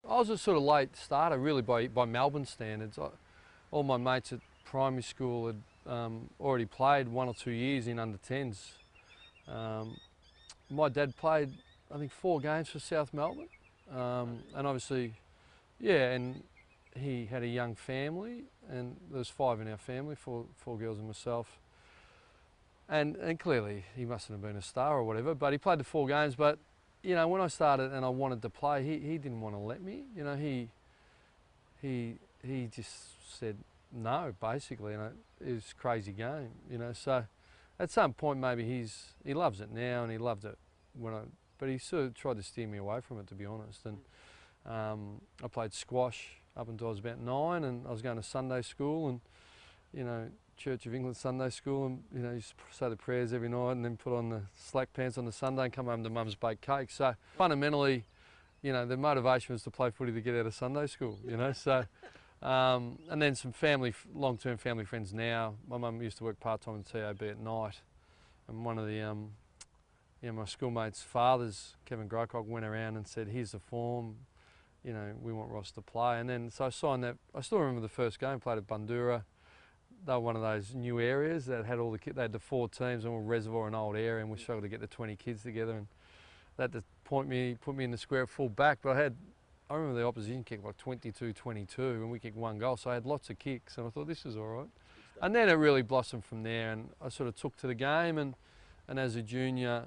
I was a sort of late starter, really, by Melbourne standards. All my mates at primary school had already played 1 or 2 years in under-10s. My dad played, I think, 4 games for South Melbourne, and obviously, yeah, and he had a young family, and there was 5 in our family, four girls and myself. And clearly he mustn't have been a star or whatever, but he played the 4 games. But you know, when I started and I wanted to play, he didn't want to let me. You know, he just said no, basically. And it was a crazy game. You know, so at some point maybe he loves it now, and he loved it but he sort of tried to steer me away from it, to be honest. And I played squash up until I was about 9, and I was going to Sunday school, and you know, Church of England Sunday school, and you know, used to say the prayers every night, and then put on the slack pants on the Sunday and come home to Mum's baked cake. So fundamentally, you know, the motivation was to play footy to get out of Sunday school. You know, so and then some long-term family friends now. My mum used to work part-time in TAB at night, and one of the my schoolmates' fathers, Kevin Grocock, went around and said, "Here's the form. You know, we want Ross to play." And then so I signed that. I still remember the first game. Played at Bundoora. They were one of those new areas that had all the kids. They had the 4 teams, and all reservoir and old area, and we struggled to get the 20 kids together. And that put me in the square at full back. But I remember the opposition kicked like 22-22, and we kicked 1 goal. So I had lots of kicks, and I thought, this is all right. And then it really blossomed from there, and I sort of took to the game, and as a junior,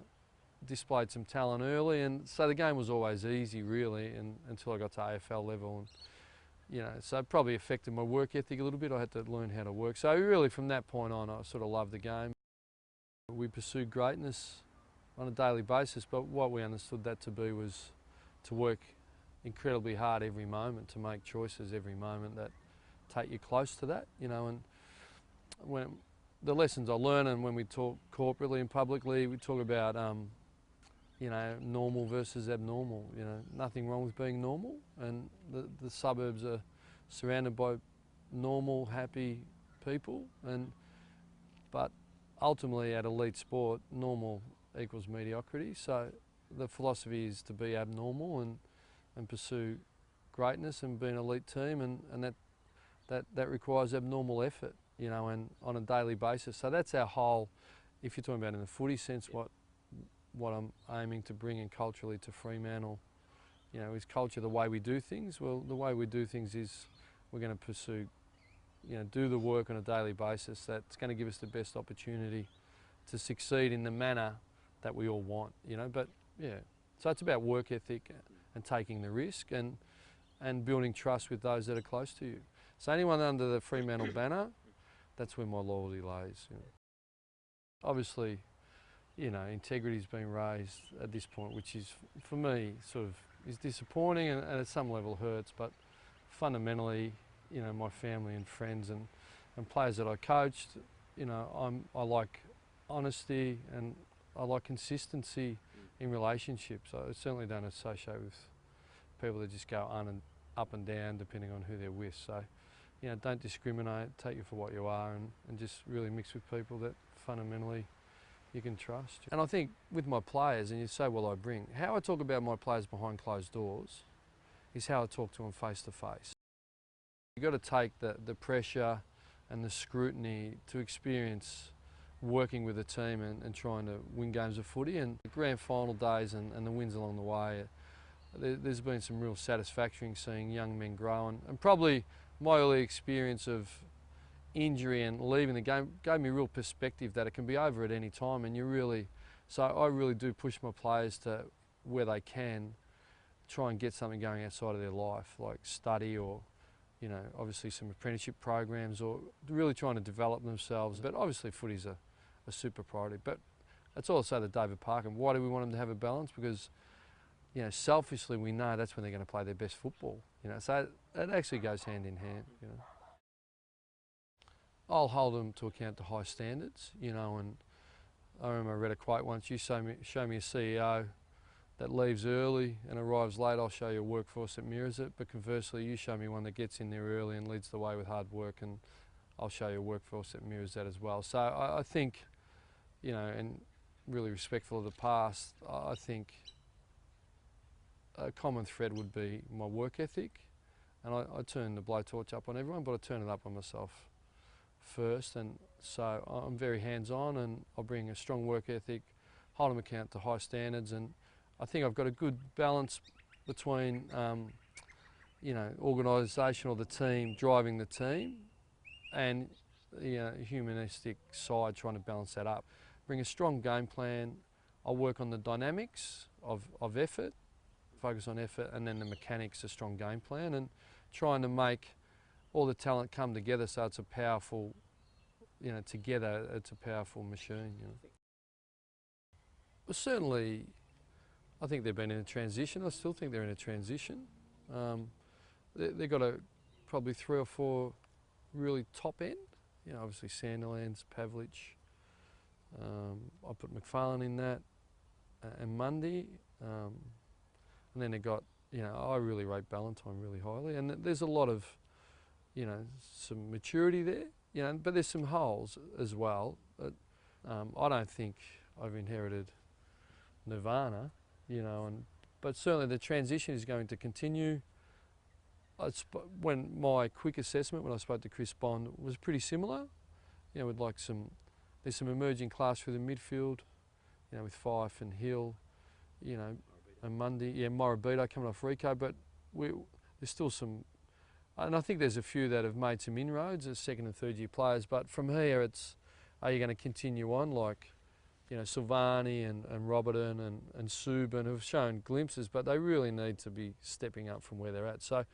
displayed some talent early, and so the game was always easy, really, and until I got to AFL level. And you know, so it probably affected my work ethic a little bit. I had to learn how to work. So really from that point on, I sort of loved the game. We pursued greatness on a daily basis, but what we understood that to be was to work incredibly hard every moment, to make choices every moment that take you close to that, you know. And when the lessons I learned, and when we talk corporately and publicly, we talk about you know, normal versus abnormal. You know, nothing wrong with being normal, and the suburbs are surrounded by normal, happy people, but ultimately at elite sport, normal equals mediocrity. So the philosophy is to be abnormal and pursue greatness and be an elite team, and that requires abnormal effort, you know, and on a daily basis. So that's our whole, if you're talking about in the footy sense, what I'm aiming to bring in culturally to Fremantle, you know, is culture the way we do things? Well, the way we do things is we're going to pursue, you know, do the work on a daily basis that's going to give us the best opportunity to succeed in the manner that we all want, you know. But yeah, so it's about work ethic and taking the risk and building trust with those that are close to you. So anyone under the Fremantle banner, that's where my loyalty lays. You know. Obviously, you know, integrity's been raised at this point, which is, for me, sort of is disappointing and at some level hurts, but fundamentally, you know, my family and friends and players that I coached, you know, I like honesty and I like consistency in relationships. I certainly don't associate with people that just go up and down depending on who they're with. So, you know, don't discriminate, take you for what you are, and just really mix with people that fundamentally you can trust. And I think with my players, and you say, well, I bring, how I talk about my players behind closed doors is how I talk to them face to face. You've got to take the pressure and the scrutiny to experience working with a team and trying to win games of footy, and the grand final days and the wins along the way. There's been some real satisfaction in seeing young men grow, and probably my early experience of injury and leaving the game gave me real perspective that it can be over at any time, and so I really do push my players to, where they can, try and get something going outside of their life, like study or, you know, obviously some apprenticeship programs, or really trying to develop themselves. But obviously footy's a super priority. But that's also the David Parker. Why do we want them to have a balance? Because, you know, selfishly we know that's when they're going to play their best football. You know, so it actually goes hand in hand. You know, I'll hold them to account to high standards. You know, and I remember I read a quote once: "You show me a CEO that leaves early and arrives late, I'll show you a workforce that mirrors it. But conversely, you show me one that gets in there early and leads the way with hard work, and I'll show you a workforce that mirrors that as well." So I think, you know, and really respectful of the past, I think a common thread would be my work ethic, and I turn the blowtorch up on everyone, but I turn it up on myself first, and so I'm very hands-on, and I bring a strong work ethic, hold them account to high standards, and I think I've got a good balance between you know, organisation or the team driving the team, and the humanistic side trying to balance that up. Bring a strong game plan. I'll work on the dynamics of effort, focus on effort, and then the mechanics, a strong game plan, and trying to make all the talent come together so it's a powerful, you know, together it's a powerful machine. You know. Well, certainly, I think they've been in a transition. I still think they're in a transition. They've got probably 3 or 4 really top end. You know, obviously Sandilands, Pavlich. I put McFarlane in that, and Mundy. And then they got, you know, I really rate Ballantyne really highly, and there's a lot of, you know, some maturity there. You know, but there's some holes as well. I don't think I've inherited nirvana, you know, but certainly the transition is going to continue. When my quick assessment when I spoke to Chris Bond was pretty similar, you know, with like there's some emerging class through the midfield, you know, with Fife and Hill, you know, and Mundy, yeah, Morabito coming off Rico, but there's still some, and I think there's a few that have made some inroads as 2nd and 3rd year players, but from here it's, are you going to continue on like, you know, Silvani and Roberton and Subban have shown glimpses, but they really need to be stepping up from where they're at. So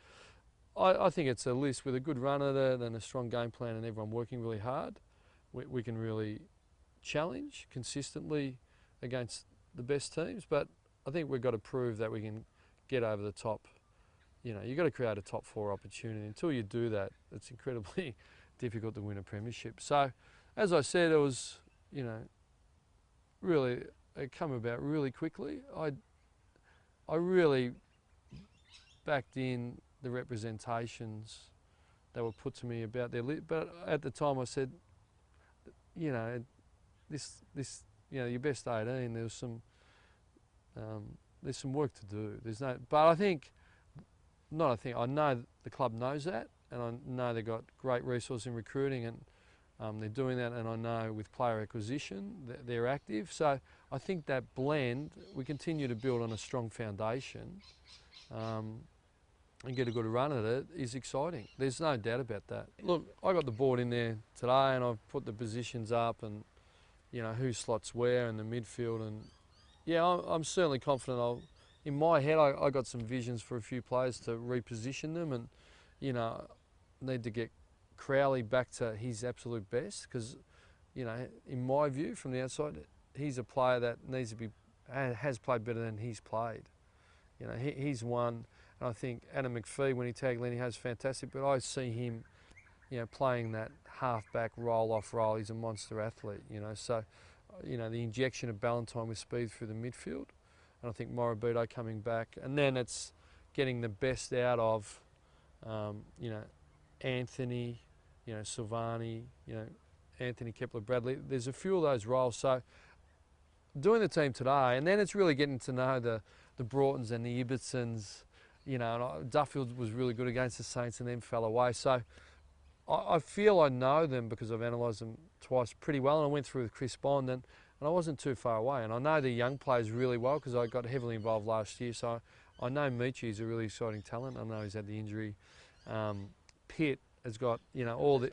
I think it's a list with a good runner there, then a strong game plan and everyone working really hard. We can really challenge consistently against the best teams, but I think we've got to prove that we can get over the top. You know, you've got to create a top 4 opportunity. Until you do that, it's incredibly difficult to win a premiership. So, as I said, it was, you know, really, it came about really quickly. I really backed in the representations that were put to me about their but at the time I said, you know, this, you know, your best 18. There's some work to do. But I know the club knows that, and I know they've got great resource in recruiting, and they're doing that. And I know with player acquisition, they're active. So I think that blend, we continue to build on a strong foundation. And get a good run at it is exciting. There's no doubt about that. Look, I got the board in there today and I've put the positions up and, you know, who slots where in the midfield, and yeah, I'm certainly confident. In my head, I got some visions for a few players to reposition them, and, you know, need to get Crowley back to his absolute best because, you know, in my view from the outside, he's a player that has played better than he's played. You know, he's one. And I think Adam McPhee, when he tagged Lenny Hayes, fantastic, but I see him, you know, playing that half-back roll-off role. He's a monster athlete, you know. So, you know, the injection of Ballantyne with speed through the midfield, and I think Morabito coming back, and then it's getting the best out of, you know, Anthony, you know, Silvani, you know, Anthony Kepler-Bradley. There's a few of those roles. So, doing the team today, and then it's really getting to know the Broughtons and the Ibbetsons. You know, and Duffield was really good against the Saints and then fell away. So I feel I know them because I've analysed them twice pretty well, and I went through with Chris Bond, and I wasn't too far away. And I know the young players really well because I got heavily involved last year. So I know Michi's a really exciting talent. I know he's had the injury. Pitt has got, you know, all the...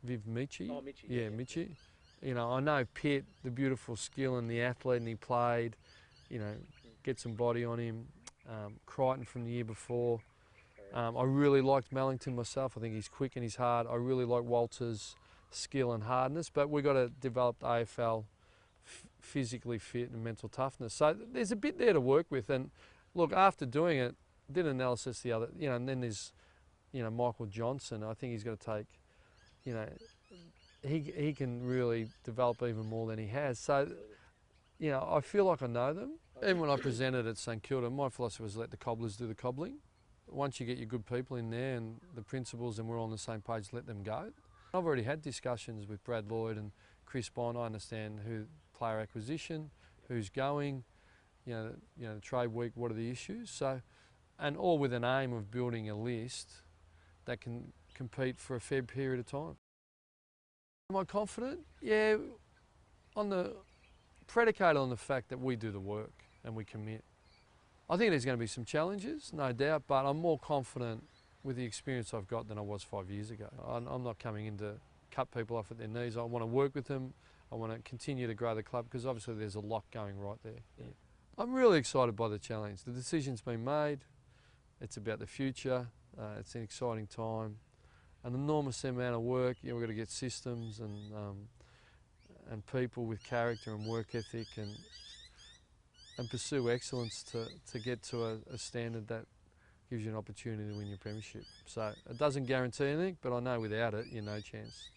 Viv Michi. Oh, Michi. Yeah, Michi. You know, I know Pitt, the beautiful skill and the athlete, and he played, you know, get some body on him. Crichton from the year before. I really liked Mellington myself. I think he's quick and he's hard. I really like Walter's skill and hardness, but we've got to develop AFL physically fit and mental toughness. So there's a bit there to work with. And look, after doing it, did an analysis the other, you know, and then there's, you know, Michael Johnson. I think he's got to take, you know, he can really develop even more than he has. So, you know, I feel like I know them. Even when I presented at St Kilda, my philosophy was let the cobblers do the cobbling. Once you get your good people in there and the principals and we're all on the same page, let them go. I've already had discussions with Brad Lloyd and Chris Bond. I understand who player acquisition, who's going, the trade week, what are the issues? So, and all with an aim of building a list that can compete for a fair period of time. Am I confident? Yeah, predicated on the fact that we do the work and we commit. I think there's going to be some challenges, no doubt, but I'm more confident with the experience I've got than I was 5 years ago. I'm not coming in to cut people off at their knees. I want to work with them. I want to continue to grow the club because obviously there's a lot going right there. Yeah. I'm really excited by the challenge. The decision's been made. It's about the future. It's an exciting time. An enormous amount of work. We've got to get systems and people with character and work ethic and pursue excellence to get to a standard that gives you an opportunity to win your premiership. So it doesn't guarantee anything, but I know without it, you're no chance.